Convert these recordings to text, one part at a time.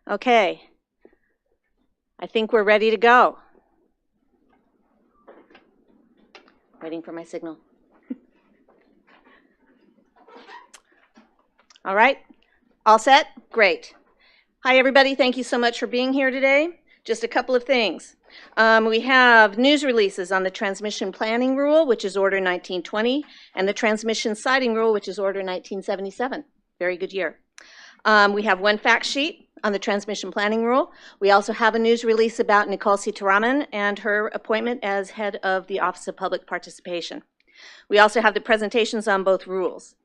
Okay, I think we're ready to go. Waiting for my signal. All right, all set? Great. Hi, everybody. Thank you so much for being here today. Just a couple of things. We have news releases on the transmission planning rule, which is Order 1920, and the transmission siting rule, which is Order 1977. Very good year. We have one fact sheet on the transmission planning rule. We also have a news release about Nicole Sitaraman and her appointment as head of the Office of Public Participation. We also have the presentations on both rules.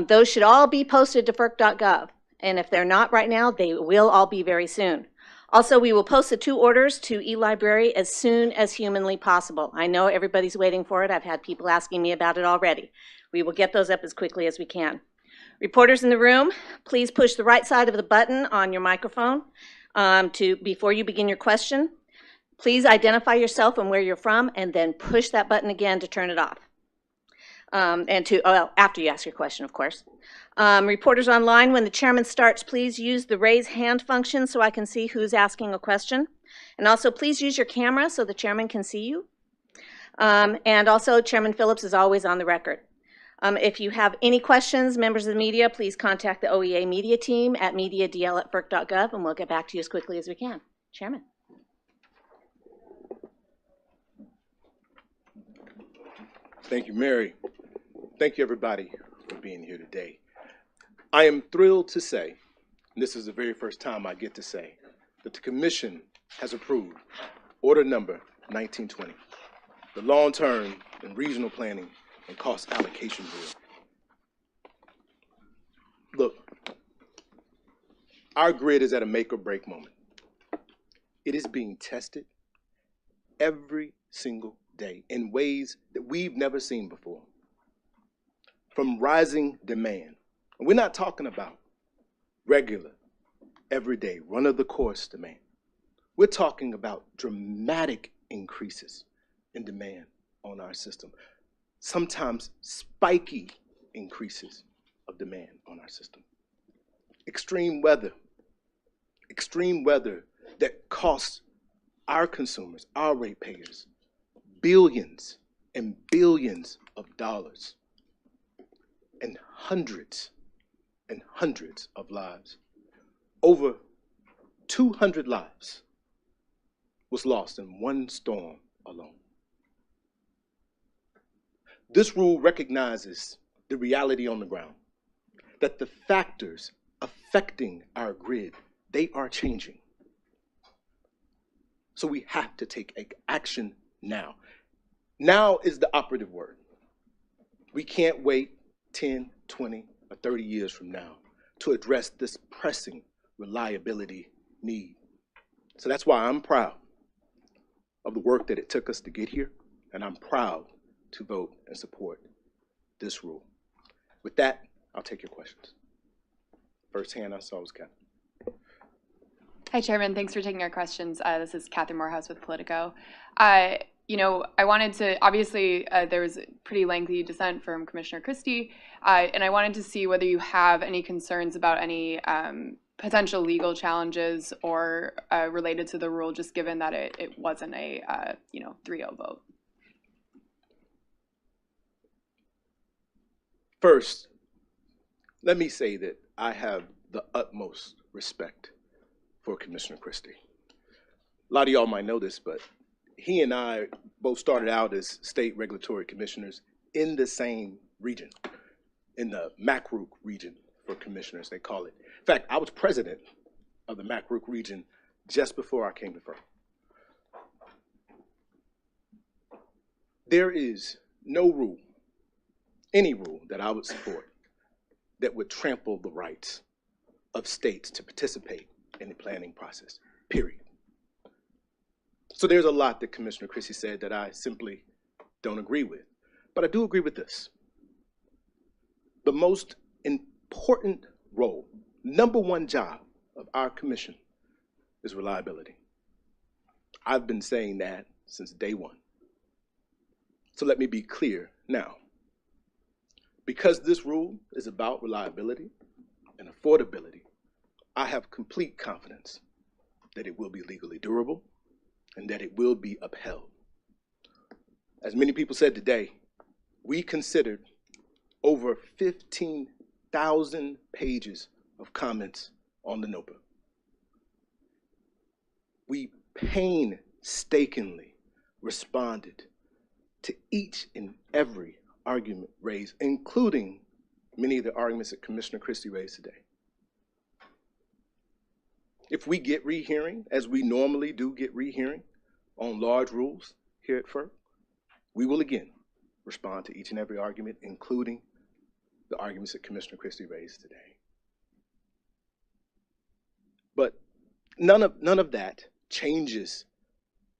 Those should all be posted to FERC.gov, and if they're not right now, they will all be very soon. Also, we will post the 2 orders to eLibrary as soon as humanly possible. I know everybody's waiting for it. I've had people asking me about it already. We will get those up as quickly as we can. Reporters in the room, please push the right side of the button on your microphone before you begin your question. Please identify yourself and where you're from, and then push that button again to turn it off. After you ask your question, of course. Reporters online, when the chairman starts, please use the raise hand function so I can see who's asking a question. And also, please use your camera so the chairman can see you. And also, Chairman Phillips is always on the record. If you have any questions, members of the media, please contact the OEA media team at mediadl@ferc.gov, and we'll get back to you as quickly as we can. Chairman. Thank you, Mary. Thank you, everybody, for being here today. I am thrilled to say, and this is the very first time I get to say, that the Commission has approved Order Number 1920, the Long-Term and Regional Planning and Cost Allocation Bill. Look, our grid is at a make or break moment. It is being tested every single day in ways that we've never seen before. From rising demand, and we're not talking about regular, everyday, run-of-the-course demand. We're talking about dramatic increases in demand on our system, sometimes spiky increases of demand on our system. Extreme weather that costs our consumers, our ratepayers, billions and billions of dollars, and hundreds of lives. Over 200 lives was lost in one storm alone. This rule recognizes the reality on the ground, that the factors affecting our grid, they are changing. So we have to take action now. Now is the operative word. We can't wait 10, 20, or 30 years from now to address this pressing reliability need. So that's why I'm proud of the work that it took us to get here, and I'm proud to vote and support this rule. With that, I'll take your questions. First hand I saw was Catherine. Hi, Chairman. Thanks for taking our questions. This is Catherine Morehouse with Politico. I wanted to, obviously, there was a pretty lengthy dissent from Commissioner Christie, and I wanted to see whether you have any concerns about any potential legal challenges or related to the rule, just given that it wasn't a 3-0 vote. First, let me say that I have the utmost respect for Commissioner Christie. A lot of y'all might know this, but he and I both started out as state regulatory commissioners in the same region, in the MACRUC region for commissioners, they call it. In fact, I was president of the MACRUC region just before I came to FERC. There is no rule, any rule that I would support that would trample the rights of states to participate in the planning process, period. So there's a lot that Commissioner Christie said that I simply don't agree with. But I do agree with this. The most important role, number one job of our commission is reliability. I've been saying that since day one. So let me be clear now. Because this rule is about reliability and affordability, I have complete confidence that it will be legally durable and that it will be upheld. As many people said today, we considered over 15,000 pages of comments on the NOPA. We painstakingly responded to each and every argument raised, including many of the arguments that Commissioner Christie raised today. If we get rehearing, as we normally do get rehearing on large rules here at FERC, we will again respond to each and every argument, including the arguments that Commissioner Christie raised today. But none of that changes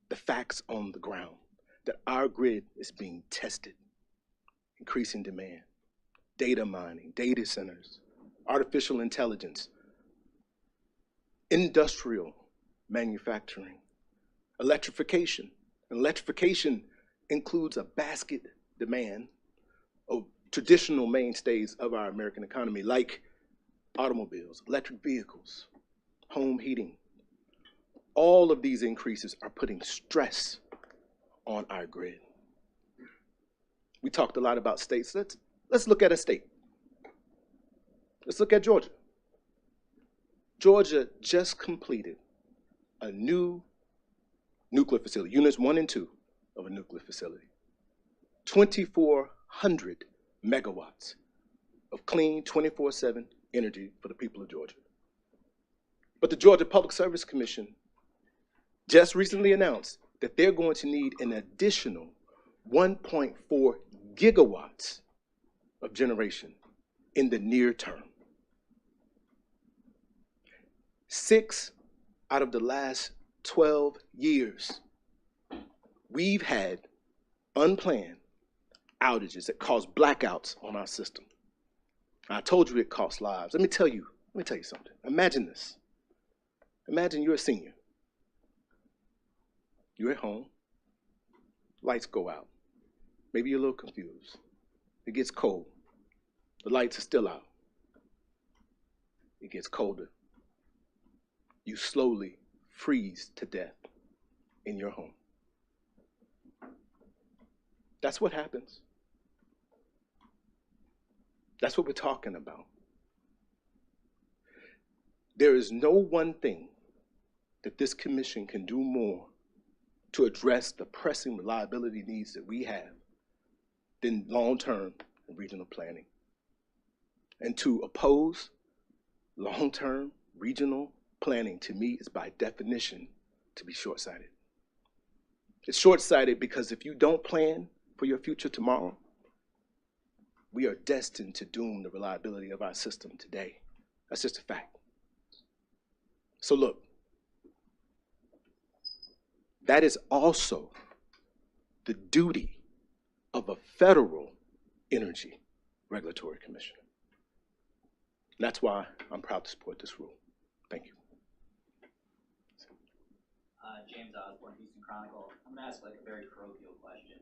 the facts on the ground, that our grid is being tested, increasing demand, data mining, data centers, artificial intelligence, industrial manufacturing, electrification. And electrification includes a basket demand of traditional mainstays of our American economy, like automobiles, electric vehicles, home heating. All of these increases are putting stress on our grid. We talked a lot about states. Let's look at a state. Let's look at Georgia. Georgia just completed a new nuclear facility, units 1 and 2 of a nuclear facility. 2,400 megawatts of clean 24/7 energy for the people of Georgia. But the Georgia Public Service Commission just recently announced that they're going to need an additional 1.4 gigawatts of generation in the near term. 6 out of the last 12 years, we've had unplanned outages that cause blackouts on our system. I told you it costs lives. Let me tell you something. Imagine this. Imagine you're a senior. You're at home. Lights go out. Maybe you're a little confused. It gets cold. The lights are still out. It gets colder. You slowly freeze to death in your home. That's what happens. That's what we're talking about. There is no one thing that this commission can do more to address the pressing reliability needs that we have than long-term and regional planning. And to oppose long-term regional planning, to me, is by definition to be short-sighted. It's short-sighted because if you don't plan for your future tomorrow, we are destined to doom the reliability of our system today. That's just a fact. So look, that is also the duty of a federal energy regulatory commission. And that's why I'm proud to support this rule. Thank you. James Osborne, Houston Chronicle. I'm going to ask like a very parochial question.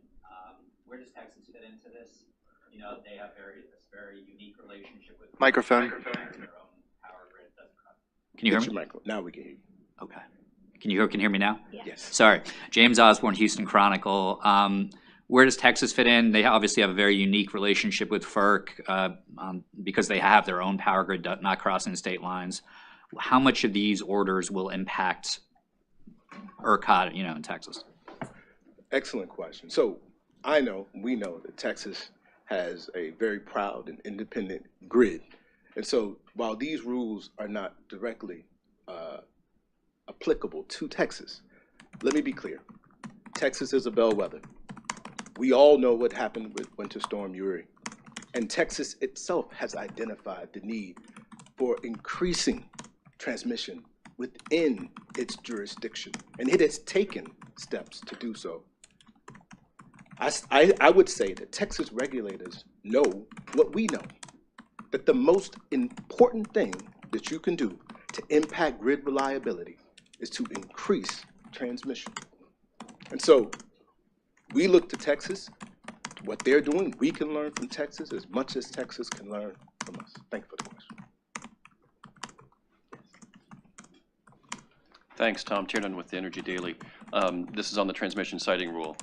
Where does Texas fit into this? You know, they have this very unique relationship with microphone. Their own power grid doesn't run. Can you hear me? Now we can hear you. Okay. Can you hear me now? Yeah. Yes. Sorry. James Osborne, Houston Chronicle. Where does Texas fit in? They obviously have a very unique relationship with FERC because they have their own power grid not crossing state lines. How much of these orders will impact ERCOT, in Texas? Excellent question. So we know that Texas has a very proud and independent grid. And so while these rules are not directly applicable to Texas, let me be clear. Texas is a bellwether. We all know what happened with Winter Storm Uri. And Texas itself has identified the need for increasing transmission within its jurisdiction. And it has taken steps to do so. I would say that Texas regulators know what we know, that the most important thing that you can do to impact grid reliability is to increase transmission. And so we look to Texas, what they're doing. We can learn from Texas as much as Texas can learn from us. Thank you for the question. Thanks, Tom Tiernan with the Energy Daily. This is on the transmission siting rule.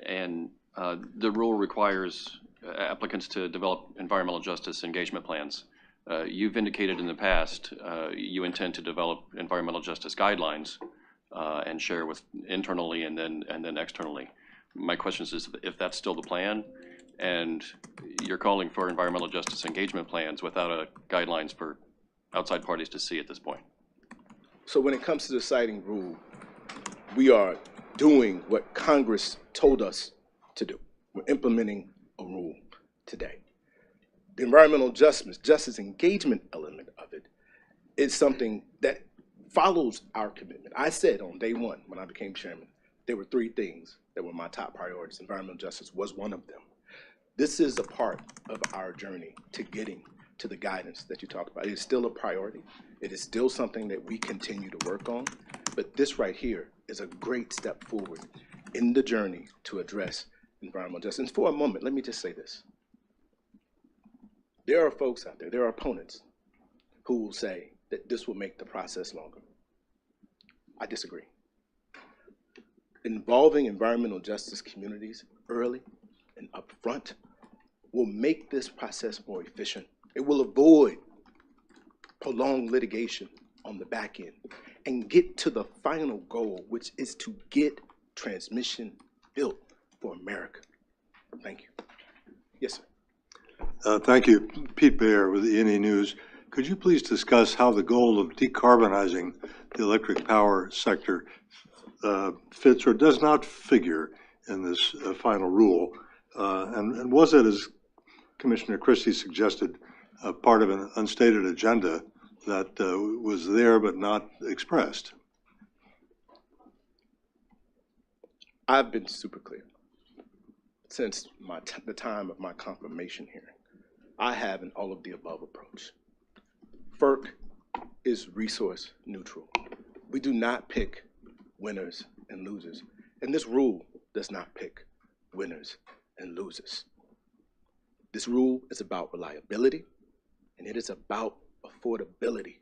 And the rule requires applicants to develop environmental justice engagement plans. You've indicated in the past you intend to develop environmental justice guidelines and share with internally and then externally. My question is if that's still the plan, and you're calling for environmental justice engagement plans without guidelines for outside parties to see at this point. So when it comes to the siting rule, we are doing what Congress told us to do. We're implementing a rule today. The environmental justice engagement element of it is something that follows our commitment. I said on day one when I became chairman, there were 3 things that were my top priorities. Environmental justice was one of them. This is a part of our journey to getting to the guidance that you talked about. It is still a priority. It is still something that we continue to work on. But this right here is a great step forward in the journey to address environmental justice. And for a moment, let me just say this. There are folks out there, there are opponents who will say that this will make the process longer. I disagree. Involving environmental justice communities early and upfront will make this process more efficient. It will avoid prolonged litigation on the back end and get to the final goal, which is to get transmission built for America. Thank you. Yes, sir. Thank you. Pete Baer with the NE News. Could you please discuss how the goal of decarbonizing the electric power sector fits or does not figure in this final rule? And was it, as Commissioner Christie suggested, part of an unstated agenda that was there but not expressed? I've been super clear since the time of my confirmation hearing. I have an all of the above approach. FERC is resource neutral. We do not pick winners and losers. And this rule does not pick winners and losers. This rule is about reliability, and it is about affordability.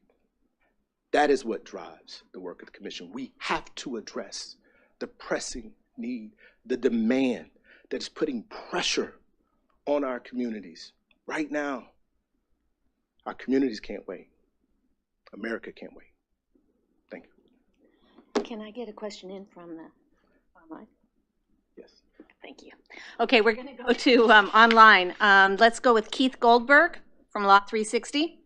That is what drives the work of the commission. We have to address the pressing need, the demand that is putting pressure on our communities right now. Our communities can't wait. America can't wait. Thank you. Can I get a question in from the online? Yes. Thank you. Okay, we're going to go to online. Let's go with Keith Goldberg from Law 360.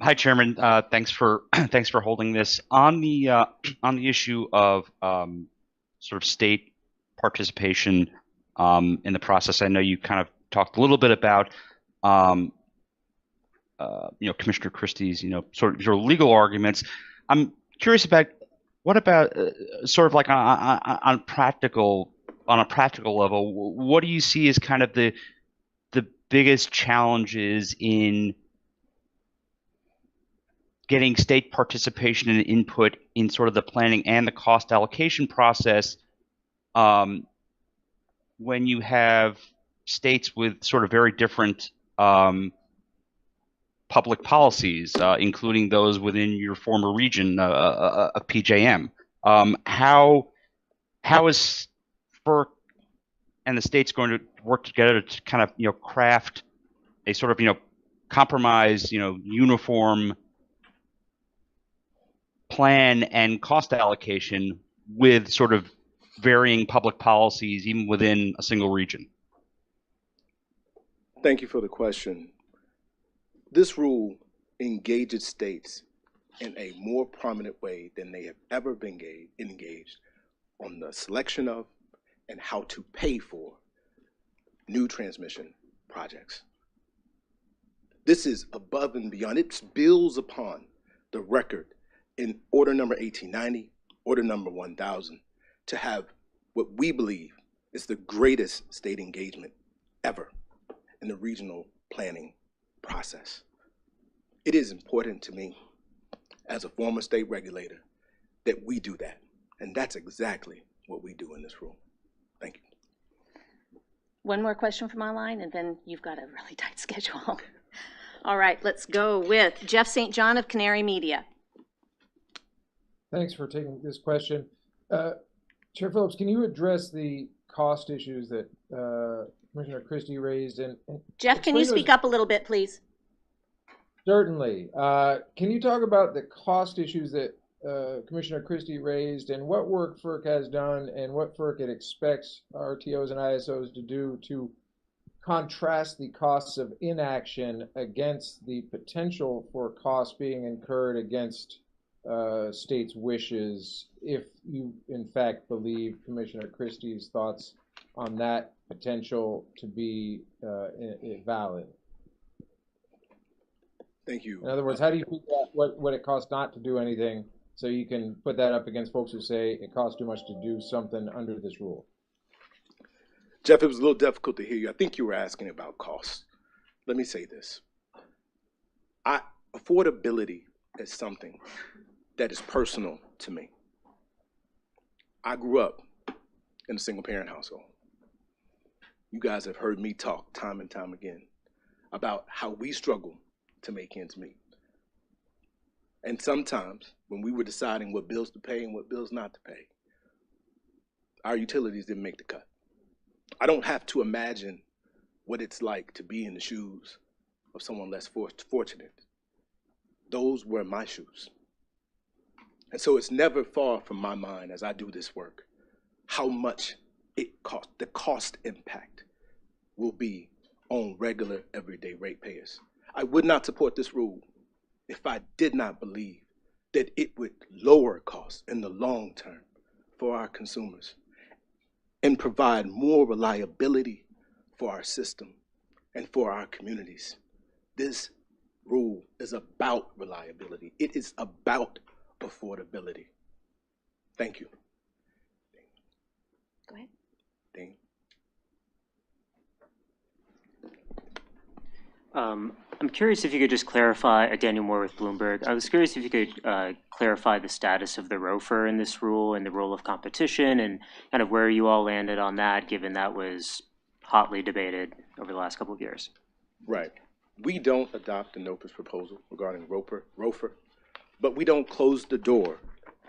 Hi, Chairman. Thanks for holding this on the issue of sort of state participation in the process. I know you kind of talked a little bit about Commissioner Christie's sort of your legal arguments. I'm curious about what about sort of like on a practical level, what do you see as kind of the biggest challenges in getting state participation and input in sort of the planning and the cost allocation process when you have states with sort of very different public policies, including those within your former region, PJM? How is FERC and the states going to work together to kind of craft a sort of compromise, uniform plan and cost allocation with sort of varying public policies even within a single region? Thank you for the question. This rule engages states in a more prominent way than they have ever been engaged on the selection of and how to pay for new transmission projects. This is above and beyond. It builds upon the record in Order Number 1890, Order Number 1000, to have what we believe is the greatest state engagement ever in the regional planning process. It is important to me as a former state regulator that we do that. And that's exactly what we do in this rule. Thank you. One more question from online, and then you've got a really tight schedule. All right, let's go with Jeff St. John of Canary Media. Thanks for taking this question. Chair Phillips, can you address the cost issues that Commissioner Christie raised? And Jeff, can you speak up a little bit, please? Certainly. Can you talk about the cost issues that Commissioner Christie raised and what work FERC has done and what FERC expects RTOs and ISOs to do to contrast the costs of inaction against the potential for costs being incurred against states' wishes, if you in fact believe Commissioner Christie's thoughts on that potential to be valid? Thank you. In other words, how do you figure out what it costs not to do anything, so you can put that up against folks who say it costs too much to do something under this rule? Jeff, it was a little difficult to hear you. I think you were asking about costs. Let me say this. Affordability is something that is personal to me. I grew up in a single-parent household. You guys have heard me talk time and time again about how we struggle to make ends meet. And sometimes when we were deciding what bills to pay and what bills not to pay, our utilities didn't make the cut. I don't have to imagine what it's like to be in the shoes of someone less fortunate. Those were my shoes. And so it's never far from my mind as I do this work how much it costs, the cost impact will be on regular everyday ratepayers. I would not support this rule if I did not believe that it would lower costs in the long term for our consumers and provide more reliability for our system and for our communities. This rule is about reliability. It is about affordability. Thank you. Go ahead. Dane. I'm curious if you could just clarify, Daniel Moore with Bloomberg. I was curious if you could clarify the status of the ROFR in this rule and the role of competition and kind of where you all landed on that, given that was hotly debated over the last couple of years. Right. We don't adopt the NOPA's proposal regarding ROFR, but we don't close the door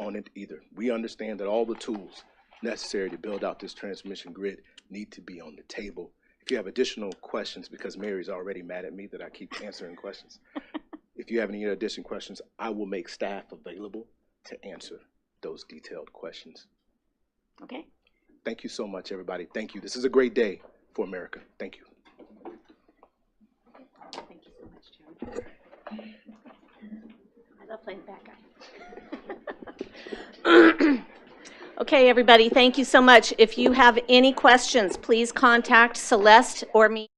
on it either. We understand that all the tools necessary to build out this transmission grid need to be on the table. If you have additional questions, because Mary's already mad at me that I keep answering questions, if you have any additional questions, I will make staff available to answer those detailed questions. Okay. Thank you so much, everybody. Thank you. This is a great day for America. Thank you. Thank you so much, Chairman. I love playing bad guy. Okay, everybody, thank you so much. If you have any questions, please contact Celeste or me.